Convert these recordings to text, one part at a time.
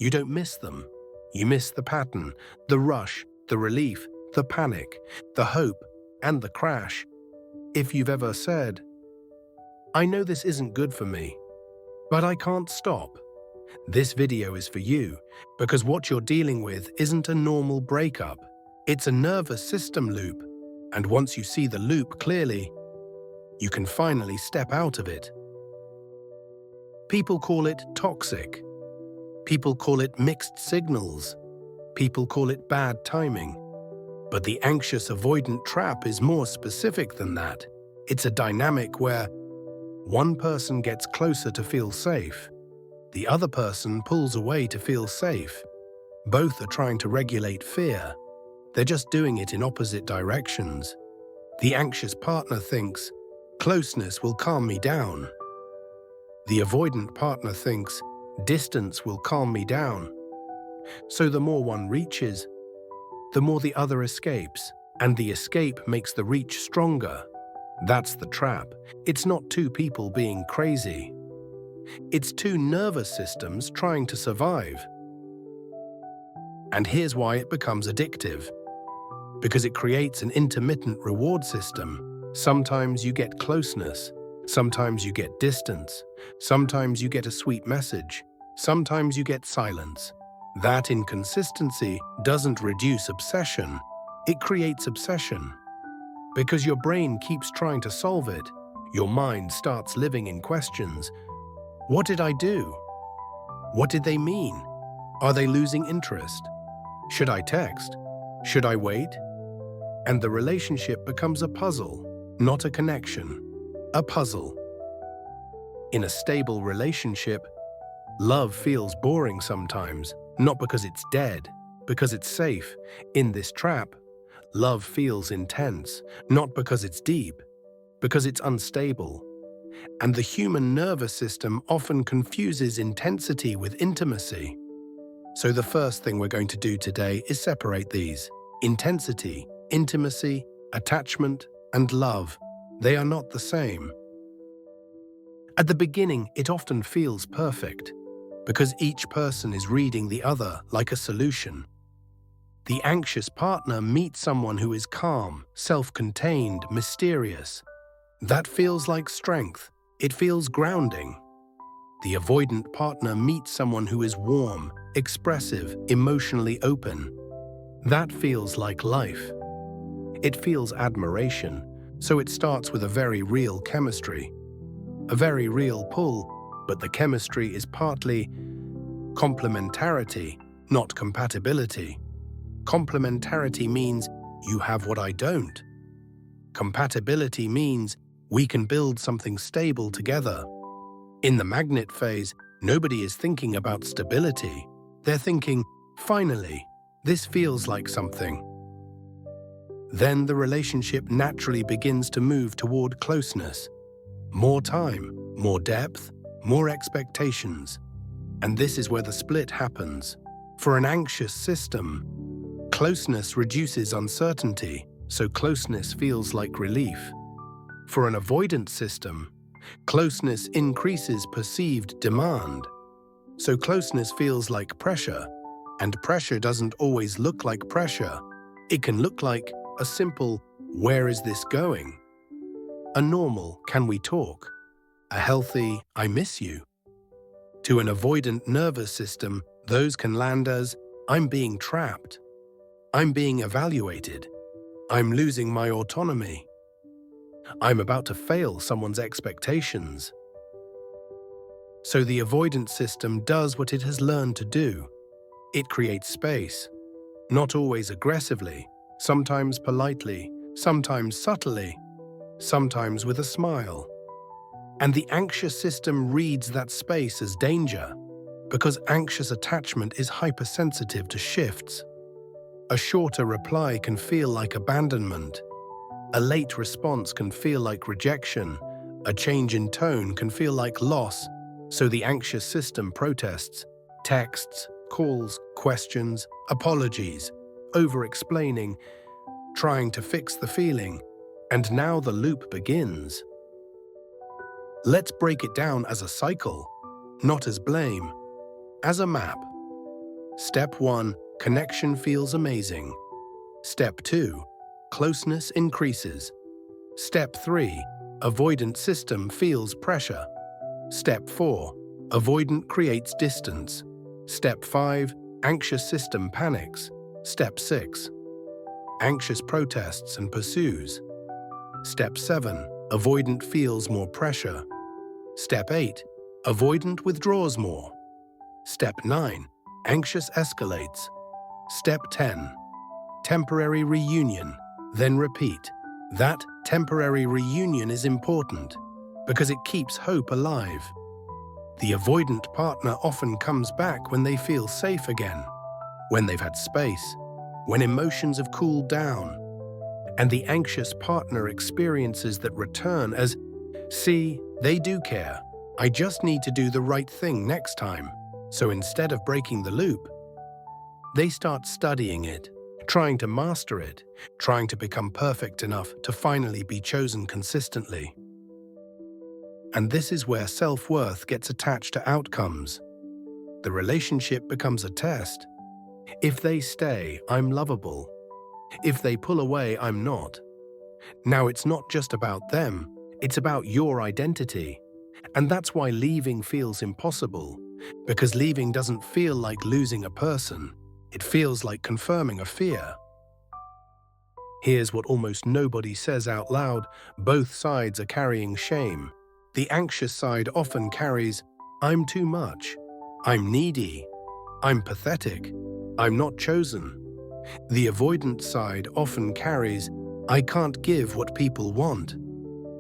You don't miss them. You miss the pattern, the rush, the relief, the panic, the hope, and the crash. If you've ever said, "I know this isn't good for me, but I can't stop," this video is for you, because what you're dealing with isn't a normal breakup. It's a nervous system loop, and once you see the loop clearly, you can finally step out of it. People call it toxic. People call it mixed signals. People call it bad timing. But the anxious-avoidant trap is more specific than that. It's a dynamic where one person gets closer to feel safe. The other person pulls away to feel safe. Both are trying to regulate fear. They're just doing it in opposite directions. The anxious partner thinks, "Closeness will calm me down." The avoidant partner thinks, "Distance will calm me down." So the more one reaches, the more the other escapes, and the escape makes the reach stronger. That's the trap. It's not two people being crazy. It's two nervous systems trying to survive. And here's why it becomes addictive. Because it creates an intermittent reward system. Sometimes you get closeness. Sometimes you get distance. Sometimes you get a sweet message. Sometimes you get silence. That inconsistency doesn't reduce obsession. It creates obsession. Because your brain keeps trying to solve it, your mind starts living in questions. What did I do? What did they mean? Are they losing interest? Should I text? Should I wait? And the relationship becomes a puzzle, not a connection. A puzzle. In a stable relationship, love feels boring sometimes, not because it's dead, because it's safe. In this trap, love feels intense, not because it's deep, because it's unstable. And the human nervous system often confuses intensity with intimacy. So the first thing we're going to do today is separate these. Intensity, intimacy, attachment, and love. They are not the same. At the beginning, it often feels perfect, because each person is reading the other like a solution. The anxious partner meets someone who is calm, self-contained, mysterious. That feels like strength. It feels grounding. The avoidant partner meets someone who is warm, expressive, emotionally open. That feels like life. It feels admiration, so it starts with a very real chemistry. A very real pull, but the chemistry is partly complementarity, not compatibility. Complementarity means you have what I don't. Compatibility means we can build something stable together. In the magnet phase, nobody is thinking about stability. They're thinking, finally, this feels like something. Then the relationship naturally begins to move toward closeness. More time, more depth, more expectations. And this is where the split happens. For an anxious system, closeness reduces uncertainty, so closeness feels like relief. For an avoidant system, closeness increases perceived demand. So closeness feels like pressure, and pressure doesn't always look like pressure. It can look like a simple, "Where is this going?" A normal, "Can we talk?" A healthy, "I miss you." To an avoidant nervous system, those can land as, "I'm being trapped. I'm being evaluated. I'm losing my autonomy. I'm about to fail someone's expectations." So the avoidant system does what it has learned to do. It creates space, not always aggressively, sometimes politely, sometimes subtly, sometimes with a smile. And the anxious system reads that space as danger, because anxious attachment is hypersensitive to shifts. A shorter reply can feel like abandonment. A late response can feel like rejection. A change in tone can feel like loss. So the anxious system protests, texts, calls, questions, apologies, over-explaining, trying to fix the feeling. And now the loop begins. Let's break it down as a cycle, not as blame, as a map. Step 1, connection feels amazing. Step 2, closeness increases. Step 3, avoidant system feels pressure. Step 4, avoidant creates distance. Step 5, anxious system panics. Step 6, anxious protests and pursues. Step 7, avoidant feels more pressure. Step 8, avoidant withdraws more. Step 9, anxious escalates. Step 10, temporary reunion, then repeat. That temporary reunion is important because it keeps hope alive. The avoidant partner often comes back when they feel safe again, when they've had space, when emotions have cooled down. And the anxious partner experiences that return as, "See, they do care. I just need to do the right thing next time." So instead of breaking the loop, they start studying it, trying to master it, trying to become perfect enough to finally be chosen consistently. And this is where self-worth gets attached to outcomes. The relationship becomes a test. If they stay, I'm lovable. If they pull away, I'm not. Now it's not just about them, it's about your identity. And that's why leaving feels impossible, because leaving doesn't feel like losing a person. It feels like confirming a fear. Here's what almost nobody says out loud: both sides are carrying shame. The anxious side often carries, "I'm too much. I'm needy. I'm pathetic. I'm not chosen." The avoidant side often carries, "I can't give what people want.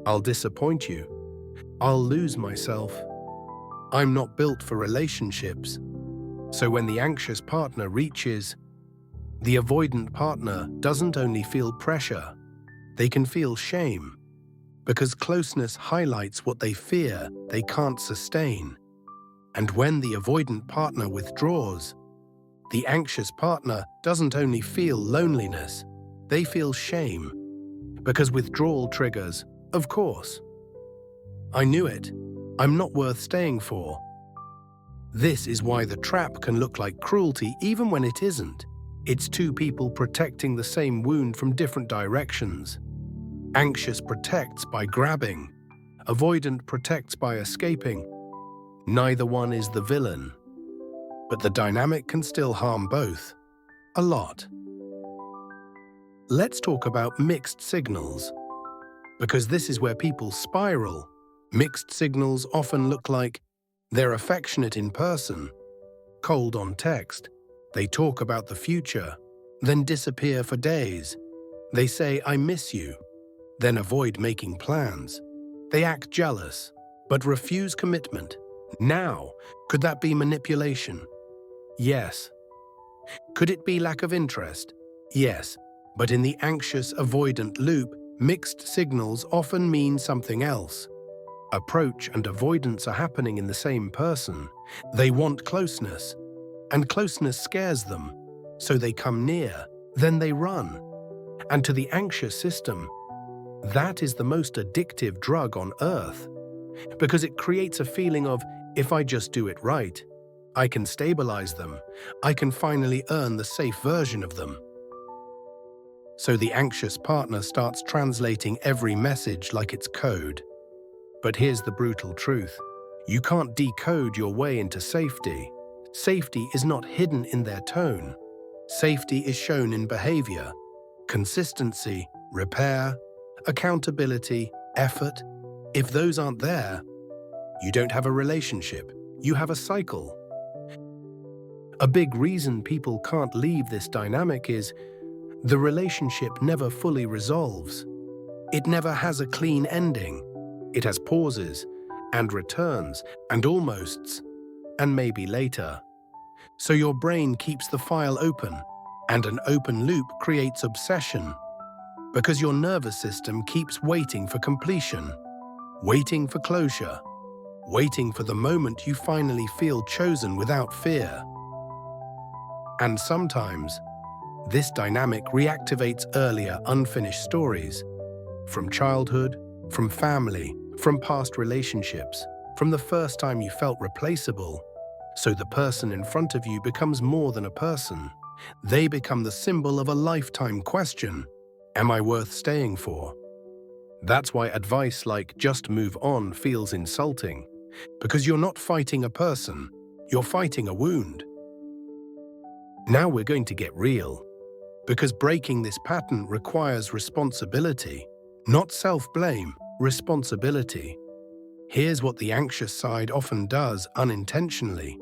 I'll disappoint you. I'll lose myself. I'm not built for relationships." So when the anxious partner reaches, the avoidant partner doesn't only feel pressure, they can feel shame, because closeness highlights what they fear they can't sustain. And when the avoidant partner withdraws, the anxious partner doesn't only feel loneliness, they feel shame, because withdrawal triggers, "Of course. I knew it. I'm not worth staying for." This is why the trap can look like cruelty even when it isn't. It's two people protecting the same wound from different directions. Anxious protects by grabbing. Avoidant protects by escaping. Neither one is the villain. But the dynamic can still harm both. A lot. Let's talk about mixed signals, because this is where people spiral. Mixed signals often look like they're affectionate in person, cold on text. They talk about the future, then disappear for days. They say, "I miss you," then avoid making plans. They act jealous, but refuse commitment. Now, could that be manipulation? Yes. Could it be lack of interest? Yes. But in the anxious-avoidant loop, mixed signals often mean something else. Approach and avoidance are happening in the same person. They want closeness, and closeness scares them, so they come near, then they run. And to the anxious system, that is the most addictive drug on earth, because it creates a feeling of, if I just do it right, I can stabilize them, I can finally earn the safe version of them. So the anxious partner starts translating every message like it's code. But here's the brutal truth. You can't decode your way into safety. Safety is not hidden in their tone. Safety is shown in behavior, consistency, repair, accountability, effort. If those aren't there, you don't have a relationship, you have a cycle. A big reason people can't leave this dynamic is the relationship never fully resolves. It never has a clean ending. It has pauses, and returns, and almosts, and maybe later. So your brain keeps the file open, and an open loop creates obsession, because your nervous system keeps waiting for completion, waiting for closure, waiting for the moment you finally feel chosen without fear. And sometimes, this dynamic reactivates earlier unfinished stories, from childhood, from family, from past relationships, from the first time you felt replaceable. So the person in front of you becomes more than a person. They become the symbol of a lifetime question. Am I worth staying for? That's why advice like just move on feels insulting. Because you're not fighting a person, you're fighting a wound. Now we're going to get real. Because breaking this pattern requires responsibility. Not self-blame, responsibility. Here's what the anxious side often does unintentionally.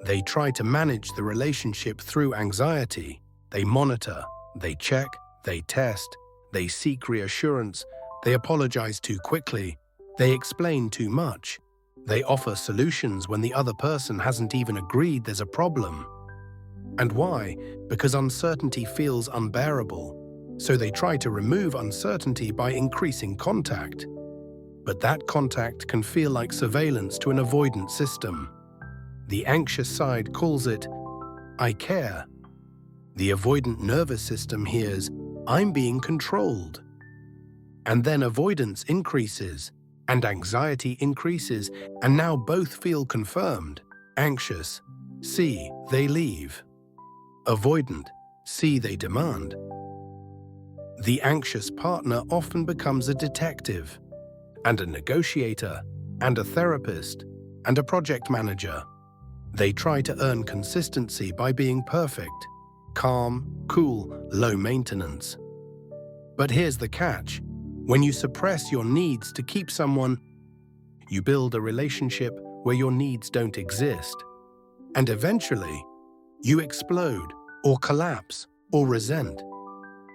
They try to manage the relationship through anxiety. They monitor, they check, they test, they seek reassurance, they apologize too quickly, they explain too much. They offer solutions when the other person hasn't even agreed there's a problem. And why? Because uncertainty feels unbearable. So they try to remove uncertainty by increasing contact. But that contact can feel like surveillance to an avoidant system. The anxious side calls it, I care. The avoidant nervous system hears, I'm being controlled. And then avoidance increases, and anxiety increases, and now both feel confirmed. Anxious, see, they leave. Avoidant, see, they demand. The anxious partner often becomes a detective, and a negotiator, and a therapist, and a project manager. They try to earn consistency by being perfect, calm, cool, low maintenance. But here's the catch. When you suppress your needs to keep someone, you build a relationship where your needs don't exist. And eventually, you explode, or collapse, or resent.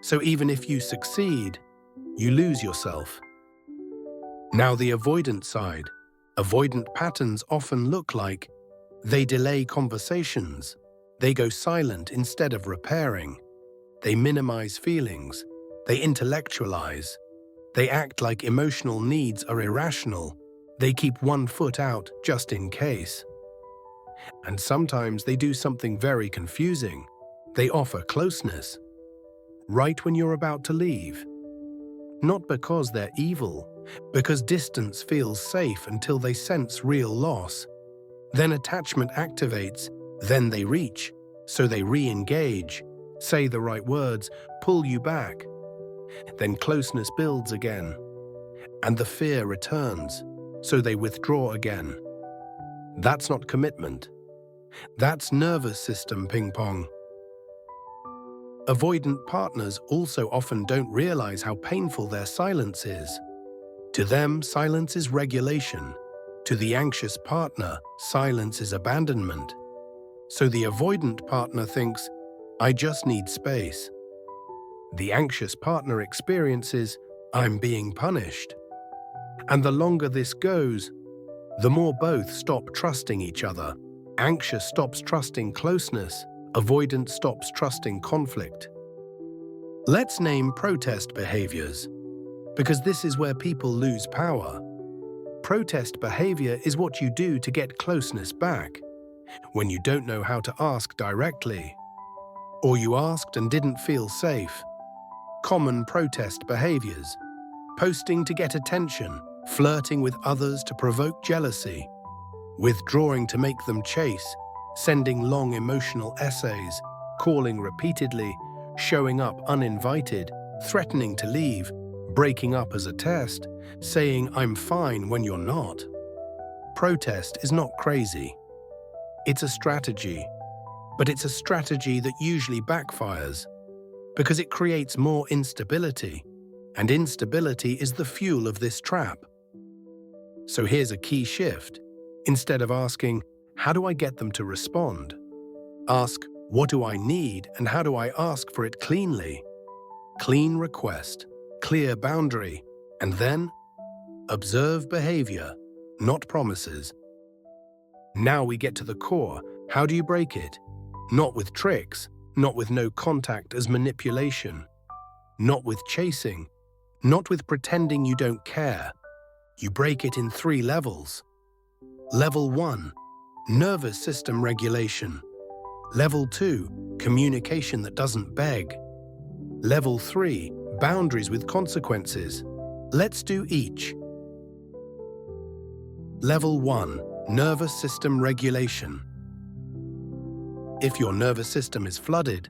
So even if you succeed, you lose yourself. Now the avoidant side. Avoidant patterns often look like they delay conversations. They go silent instead of repairing. They minimize feelings. They intellectualize. They act like emotional needs are irrational. They keep one foot out just in case. And sometimes they do something very confusing. They offer closeness right when you're about to leave. Not because they're evil, because distance feels safe until they sense real loss. Then attachment activates, then they reach, so they re-engage, say the right words, pull you back. Then closeness builds again, and the fear returns, so they withdraw again. That's not commitment. That's nervous system ping-pong. Avoidant partners also often don't realize how painful their silence is. To them, silence is regulation. To the anxious partner, silence is abandonment. So the avoidant partner thinks, I just need space. The anxious partner experiences, I'm being punished. And the longer this goes, the more both stop trusting each other. Anxious stops trusting closeness. Avoidant stops trusting conflict. Let's name protest behaviors, because this is where people lose power. Protest behavior is what you do to get closeness back, when you don't know how to ask directly, or you asked and didn't feel safe. Common protest behaviors: posting to get attention, flirting with others to provoke jealousy, withdrawing to make them chase, sending long emotional essays, calling repeatedly, showing up uninvited, threatening to leave, breaking up as a test, saying I'm fine when you're not. Protest is not crazy. It's a strategy, but it's a strategy that usually backfires because it creates more instability, and instability is the fuel of this trap. So here's a key shift. Instead of asking, how do I get them to respond? Ask, what do I need and how do I ask for it cleanly? Clean request, clear boundary, and then observe behavior, not promises. Now we get to the core. How do you break it? Not with tricks, not with no contact as manipulation, not with chasing, not with pretending you don't care. You break it in 3 levels. Level 1, nervous system regulation. Level 2, communication that doesn't beg. Level 3, boundaries with consequences. Let's do each. Level 1, nervous system regulation. If your nervous system is flooded,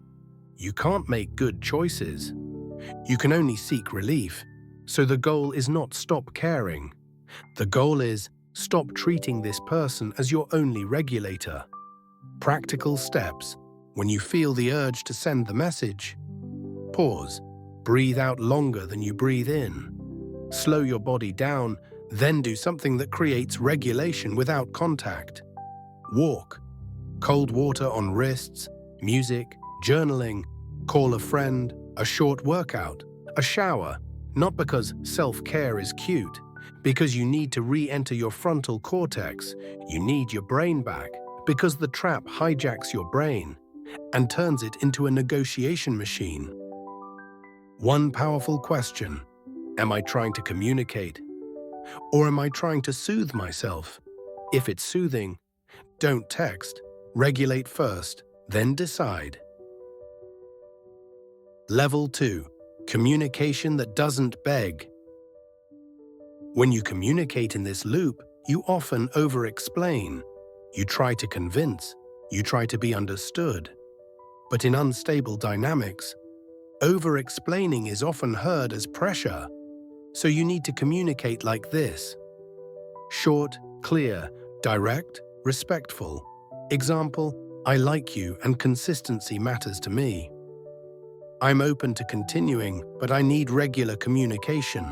you can't make good choices. You can only seek relief. So the goal is not stop caring. The goal is stop treating this person as your only regulator. Practical steps. When you feel the urge to send the message, pause. Breathe out longer than you breathe in. Slow your body down, then do something that creates regulation without contact. Walk. Cold water on wrists, music, journaling, call a friend, a short workout, a shower. Not because self-care is cute, because you need to re-enter your frontal cortex. You need your brain back, because the trap hijacks your brain and turns it into a negotiation machine. One powerful question: am I trying to communicate? Or am I trying to soothe myself? If it's soothing, don't text. Regulate first, then decide. Level 2. Communication that doesn't beg. When you communicate in this loop, you often over-explain. You try to convince. You try to be understood. But in unstable dynamics, over-explaining is often heard as pressure. So you need to communicate like this. Short, clear, direct, respectful. Example: I like you and consistency matters to me. I'm open to continuing, but I need regular communication.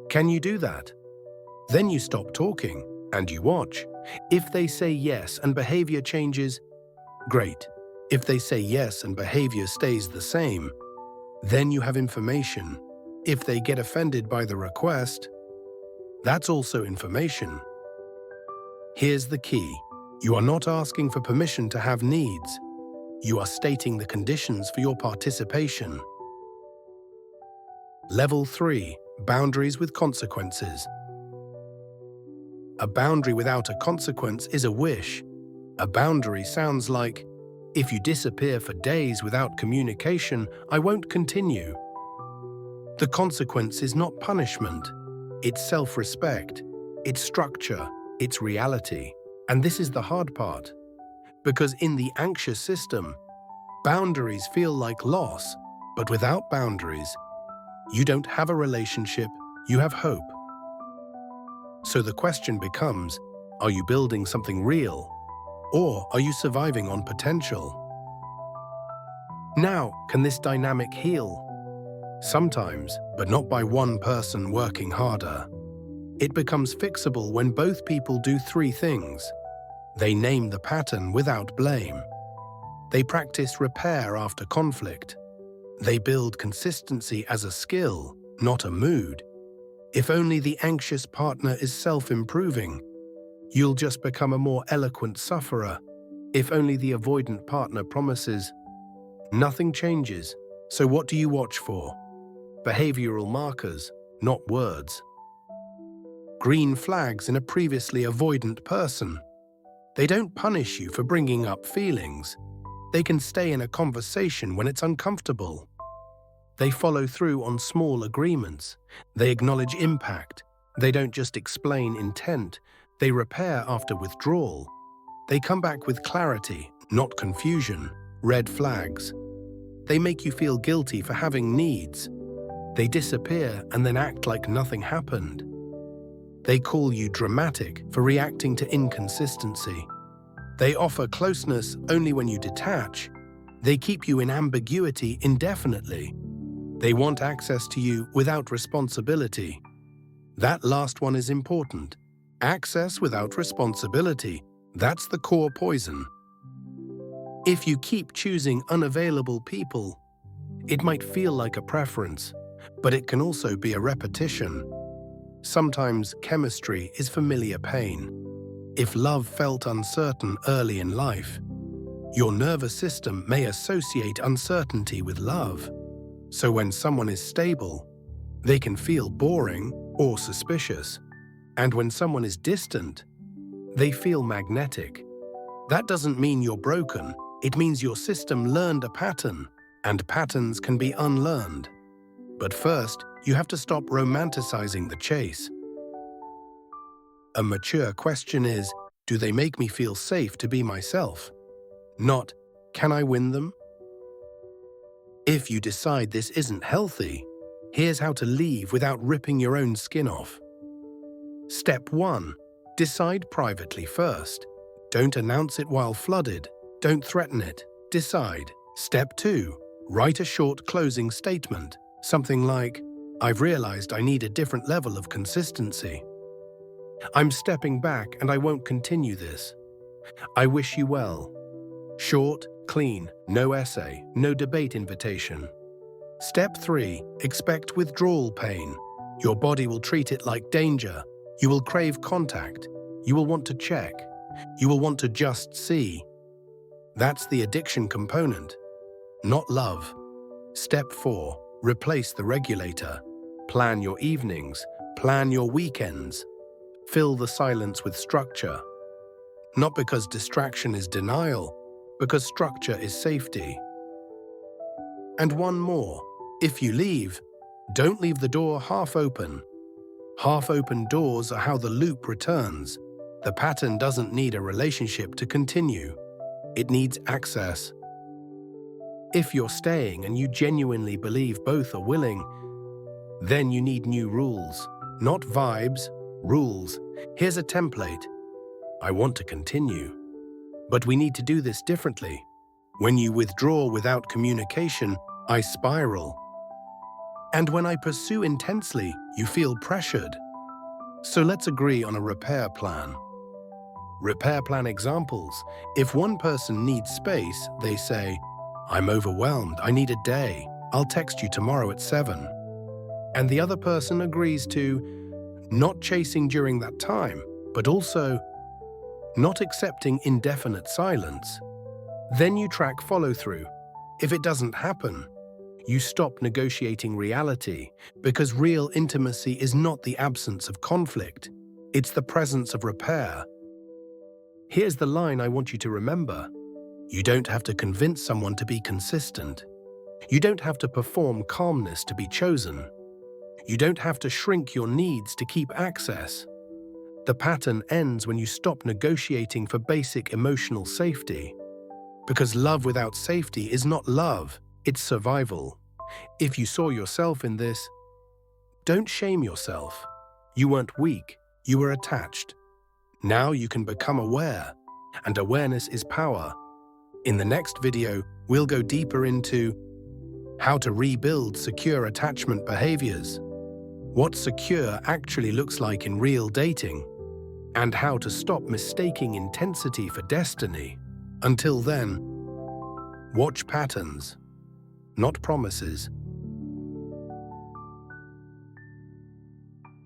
Can you do that? Then you stop talking and you watch. If they say yes and behavior changes, great. If they say yes and behavior stays the same, then you have information. If they get offended by the request, that's also information. Here's the key. You are not asking for permission to have needs. You are stating the conditions for your participation. Level 3. Boundaries with consequences. A boundary without a consequence is a wish. A boundary sounds like, if you disappear for days without communication, I won't continue. The consequence is not punishment. It's self-respect. It's structure. It's reality. And this is the hard part. Because in the anxious system, boundaries feel like loss. But without boundaries, you don't have a relationship, you have hope. So the question becomes, are you building something real? Or are you surviving on potential? Now, can this dynamic heal? Sometimes, but not by one person working harder. It becomes fixable when both people do 3 things. They name the pattern without blame. They practice repair after conflict. They build consistency as a skill, not a mood. If only the anxious partner is self-improving, you'll just become a more eloquent sufferer. If only the avoidant partner promises, nothing changes. So what do you watch for? Behavioral markers, not words. Green flags in a previously avoidant person. They don't punish you for bringing up feelings. They can stay in a conversation when it's uncomfortable. They follow through on small agreements. They acknowledge impact. They don't just explain intent. They repair after withdrawal. They come back with clarity, not confusion. Red flags. They make you feel guilty for having needs. They disappear and then act like nothing happened. They call you dramatic for reacting to inconsistency. They offer closeness only when you detach. They keep you in ambiguity indefinitely. They want access to you without responsibility. That last one is important. Access without responsibility. That's the core poison. If you keep choosing unavailable people, it might feel like a preference, but it can also be a repetition. Sometimes chemistry is familiar pain. If love felt uncertain early in life, your nervous system may associate uncertainty with love. So when someone is stable, they can feel boring or suspicious. And when someone is distant, they feel magnetic. That doesn't mean you're broken. It means your system learned a pattern, and patterns can be unlearned. But first, you have to stop romanticizing the chase. A mature question is, do they make me feel safe to be myself? Not, Can I win them? If you decide this isn't healthy, here's how to leave without ripping your own skin off. Step 1. Decide privately first. Don't announce it while flooded. Don't threaten it. Decide. Step 2. Write a short closing statement. Something like, "I've realized I need a different level of consistency. I'm stepping back and I won't continue this. I wish you well." Short, clean, no essay, no debate invitation. Step 3. Expect withdrawal pain. Your body will treat it like danger. You will crave contact. You will want to check. You will want to just see. That's the addiction component, not love. Step 4. Replace the regulator. Plan your evenings. Plan your weekends. Fill the silence with structure. Not because distraction is denial, because structure is safety. And one more. If you leave, don't leave the door half open. Half-open doors are how the loop returns. The pattern doesn't need a relationship to continue. It needs access. If you're staying and you genuinely believe both are willing, then you need new rules. Not vibes, rules. Here's a template. I want to continue. But we need to do this differently. When you withdraw without communication, I spiral. And when I pursue intensely, you feel pressured. So let's agree on a repair plan. Repair plan examples. If one person needs space, they say, "I'm overwhelmed, I need a day. I'll text you tomorrow at 7. And the other person agrees to not chasing during that time, but also not accepting indefinite silence. Then you track follow-through. If it doesn't happen, you stop negotiating reality, because real intimacy is not the absence of conflict. It's the presence of repair. Here's the line I want you to remember. You don't have to convince someone to be consistent. You don't have to perform calmness to be chosen. You don't have to shrink your needs to keep access. The pattern ends when you stop negotiating for basic emotional safety. Because love without safety is not love, it's survival. If you saw yourself in this, don't shame yourself. You weren't weak, you were attached. Now you can become aware, and awareness is power. In the next video, we'll go deeper into how to rebuild secure attachment behaviors, what secure actually looks like in real dating, and how to stop mistaking intensity for destiny. Until then, watch patterns, not promises.